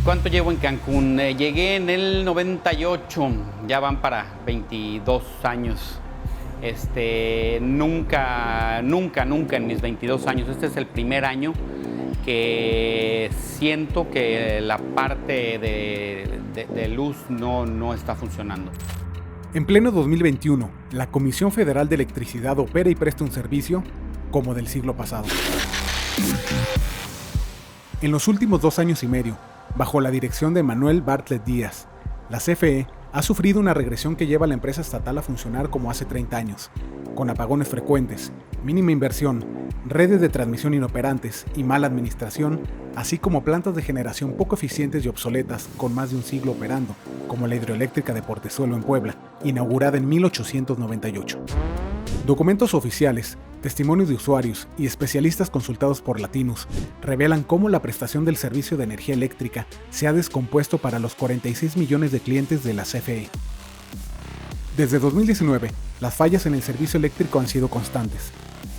¿Cuánto llevo en Cancún? Llegué en el 98, ya van para 22 años. Nunca en mis 22 años, este es el primer año que siento que la parte de luz no está funcionando. En pleno 2021, la Comisión Federal de Electricidad opera y presta un servicio como del siglo pasado. En los últimos 2 años y medio, bajo la dirección de Manuel Bartlett Díaz, la CFE ha sufrido una regresión que lleva a la empresa estatal a funcionar como hace 30 años, con apagones frecuentes, mínima inversión, redes de transmisión inoperantes y mala administración, así como plantas de generación poco eficientes y obsoletas con más de un siglo operando, como la hidroeléctrica de Portezuelo en Puebla, inaugurada en 1898. Documentos oficiales, testimonios de usuarios y especialistas consultados por Latinus revelan cómo la prestación del servicio de energía eléctrica se ha descompuesto para los 46 millones de clientes de la CFE. Desde 2019, las fallas en el servicio eléctrico han sido constantes.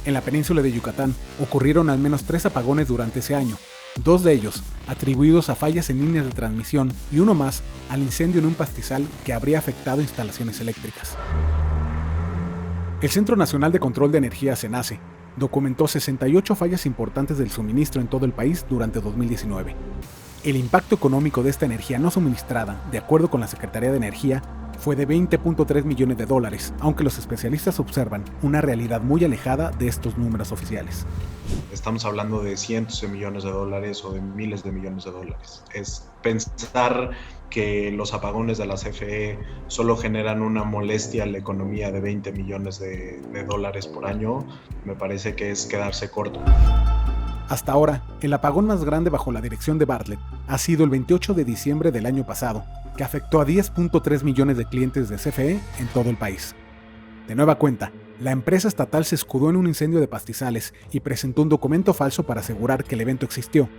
En la península de Yucatán ocurrieron al menos 3 apagones durante ese año, 2 de ellos atribuidos a fallas en líneas de transmisión y uno más al incendio en un pastizal que habría afectado instalaciones eléctricas. El Centro Nacional de Control de Energía, CENACE, documentó 68 fallas importantes del suministro en todo el país durante 2019. El impacto económico de esta energía no suministrada, de acuerdo con la Secretaría de Energía, fue de $20.3 millones, aunque los especialistas observan una realidad muy alejada de estos números oficiales. Estamos hablando de cientos de millones de dólares o de miles de millones de dólares. Es pensar que los apagones de la CFE solo generan una molestia a la economía de 20 millones de dólares por año, me parece que es quedarse corto. Hasta ahora, el apagón más grande bajo la dirección de Bartlett ha sido el 28 de diciembre del año pasado, que afectó a 10.3 millones de clientes de CFE en todo el país. De nueva cuenta, la empresa estatal se escudó en un incendio de pastizales y presentó un documento falso para asegurar que el evento existió.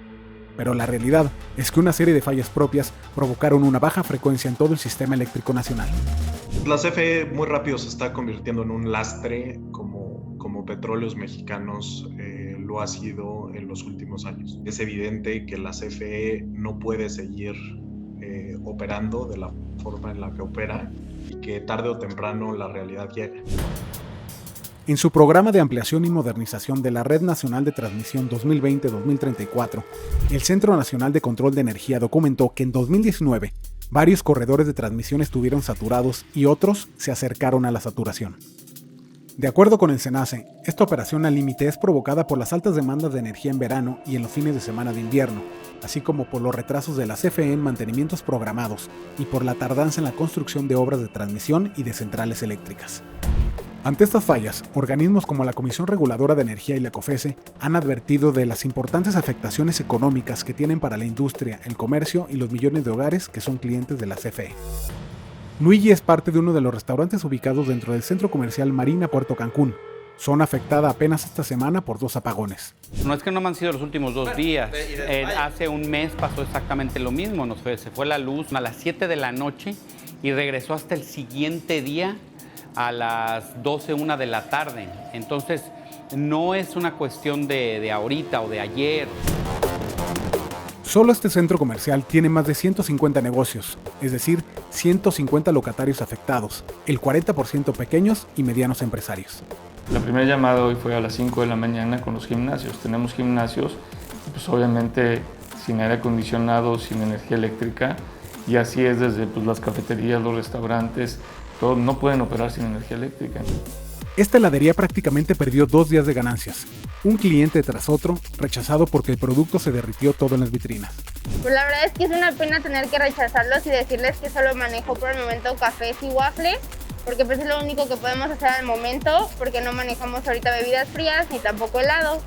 Pero la realidad es que una serie de fallas propias provocaron una baja frecuencia en todo el sistema eléctrico nacional. La CFE muy rápido se está convirtiendo en un lastre como Petróleos Mexicanos lo ha sido en los últimos años. Es evidente que la CFE no puede seguir operando de la forma en la que opera y que tarde o temprano la realidad llega. En su programa de ampliación y modernización de la Red Nacional de Transmisión 2020-2034, el Centro Nacional de Control de Energía documentó que en 2019 varios corredores de transmisión estuvieron saturados y otros se acercaron a la saturación. De acuerdo con el CENACE, esta operación al límite es provocada por las altas demandas de energía en verano y en los fines de semana de invierno, así como por los retrasos de la CFE en mantenimientos programados y por la tardanza en la construcción de obras de transmisión y de centrales eléctricas. Ante estas fallas, organismos como la Comisión Reguladora de Energía y la COFECE han advertido de las importantes afectaciones económicas que tienen para la industria, el comercio y los millones de hogares que son clientes de la CFE. Luigi es parte de uno de los restaurantes ubicados dentro del centro comercial Marina Puerto Cancún, zona afectada apenas esta semana por 2 apagones. No es que no me han sido los últimos 2 días. Hace un mes pasó exactamente lo mismo. Se fue la luz a las 7 de la noche y regresó hasta el siguiente día a las 12, 1 de la tarde. Entonces, no es una cuestión de ahorita o de ayer. Solo este centro comercial tiene más de 150 negocios, es decir, 150 locatarios afectados, el 40% pequeños y medianos empresarios. La primera llamada hoy fue a las 5 de la mañana con los gimnasios. Tenemos gimnasios, pues obviamente sin aire acondicionado, sin energía eléctrica, y así es desde las cafeterías, los restaurantes, todos no pueden operar sin energía eléctrica. Esta heladería prácticamente perdió 2 días de ganancias. Un cliente tras otro, rechazado porque el producto se derritió todo en las vitrinas. Pues la verdad es que es una pena tener que rechazarlos y decirles que solo manejo por el momento cafés y waffles, porque pues es lo único que podemos hacer al momento, porque no manejamos ahorita bebidas frías ni tampoco helado.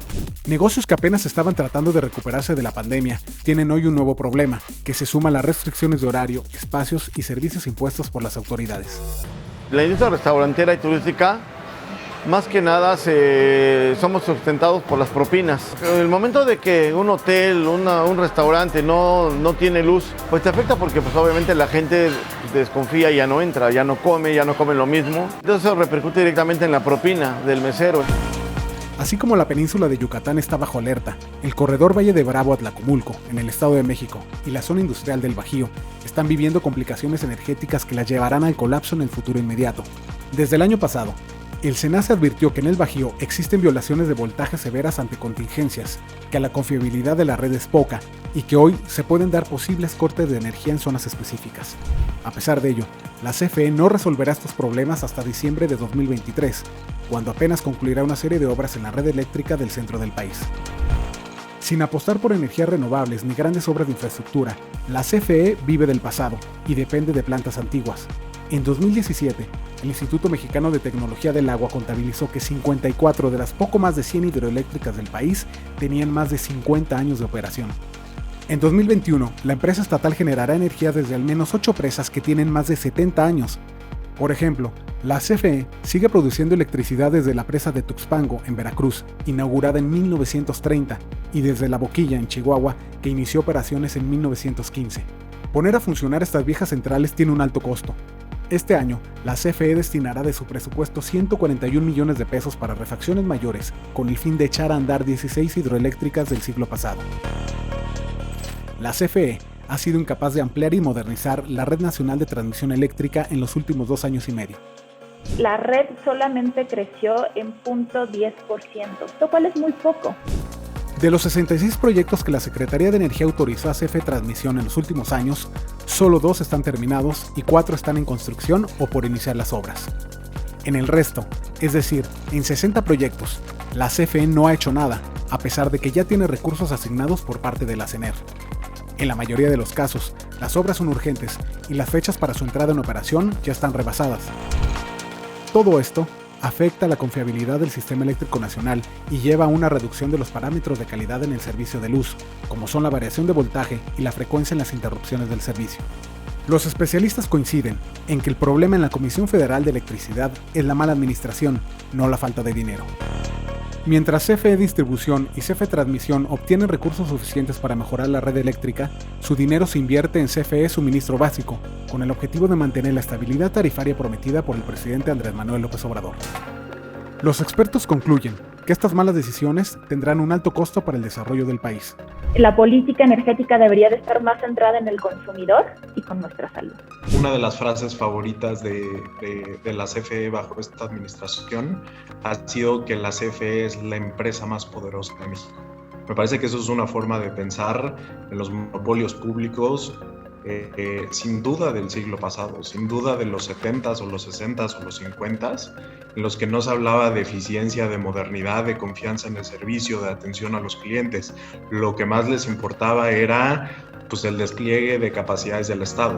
Negocios que apenas estaban tratando de recuperarse de la pandemia tienen hoy un nuevo problema, que se suma a las restricciones de horario, espacios y servicios impuestos por las autoridades. La industria restaurantera y turística, más que nada, somos sustentados por las propinas. En el momento de que un hotel, un restaurante no tiene luz, pues te afecta porque pues, obviamente la gente desconfía, ya no entra, ya no come lo mismo. Entonces eso repercute directamente en la propina del mesero. Así como la península de Yucatán está bajo alerta, el corredor Valle de Bravo-Atlacomulco, en el Estado de México, y la zona industrial del Bajío, están viviendo complicaciones energéticas que las llevarán al colapso en el futuro inmediato. Desde el año pasado, el SENACE advirtió que en el Bajío existen violaciones de voltaje severas ante contingencias, que la confiabilidad de la red es poca y que hoy se pueden dar posibles cortes de energía en zonas específicas. A pesar de ello, la CFE no resolverá estos problemas hasta diciembre de 2023, cuando apenas concluirá una serie de obras en la red eléctrica del centro del país. Sin apostar por energías renovables ni grandes obras de infraestructura, la CFE vive del pasado y depende de plantas antiguas. En 2017, el Instituto Mexicano de Tecnología del Agua contabilizó que 54 de las poco más de 100 hidroeléctricas del país tenían más de 50 años de operación. En 2021, la empresa estatal generará energía desde al menos 8 presas que tienen más de 70 años. Por ejemplo, la CFE sigue produciendo electricidad desde la presa de Tuxpango, en Veracruz, inaugurada en 1930, y desde La Boquilla, en Chihuahua, que inició operaciones en 1915. Poner a funcionar estas viejas centrales tiene un alto costo. Este año, la CFE destinará de su presupuesto 141 millones de pesos para refacciones mayores, con el fin de echar a andar 16 hidroeléctricas del siglo pasado. La CFE ha sido incapaz de ampliar y modernizar la red nacional de transmisión eléctrica en los últimos 2 años y medio. La red solamente creció en 0.10%, lo cual es muy poco. De los 66 proyectos que la Secretaría de Energía autorizó a CFE Transmisión en los últimos años, solo 2 están terminados y 4 están en construcción o por iniciar las obras. En el resto, es decir, en 60 proyectos, la CFE no ha hecho nada, a pesar de que ya tiene recursos asignados por parte de la CENER. En la mayoría de los casos, las obras son urgentes y las fechas para su entrada en operación ya están rebasadas. Todo esto afecta a la confiabilidad del sistema eléctrico nacional y lleva a una reducción de los parámetros de calidad en el servicio de luz, como son la variación de voltaje y la frecuencia en las interrupciones del servicio. Los especialistas coinciden en que el problema en la Comisión Federal de Electricidad es la mala administración, no la falta de dinero. Mientras CFE Distribución y CFE Transmisión obtienen recursos suficientes para mejorar la red eléctrica, su dinero se invierte en CFE Suministro Básico, con el objetivo de mantener la estabilidad tarifaria prometida por el presidente Andrés Manuel López Obrador. Los expertos concluyen que estas malas decisiones tendrán un alto costo para el desarrollo del país. La política energética debería de estar más centrada en el consumidor y con nuestra salud. Una de las frases favoritas de la CFE bajo esta administración ha sido que la CFE es la empresa más poderosa de México. Me parece que eso es una forma de pensar en los monopolios públicos sin duda del siglo pasado, sin duda de los 70s o los 60s o los 50s, en los que no se hablaba de eficiencia, de modernidad, de confianza en el servicio, de atención a los clientes. Lo que más les importaba era pues, el despliegue de capacidades del Estado.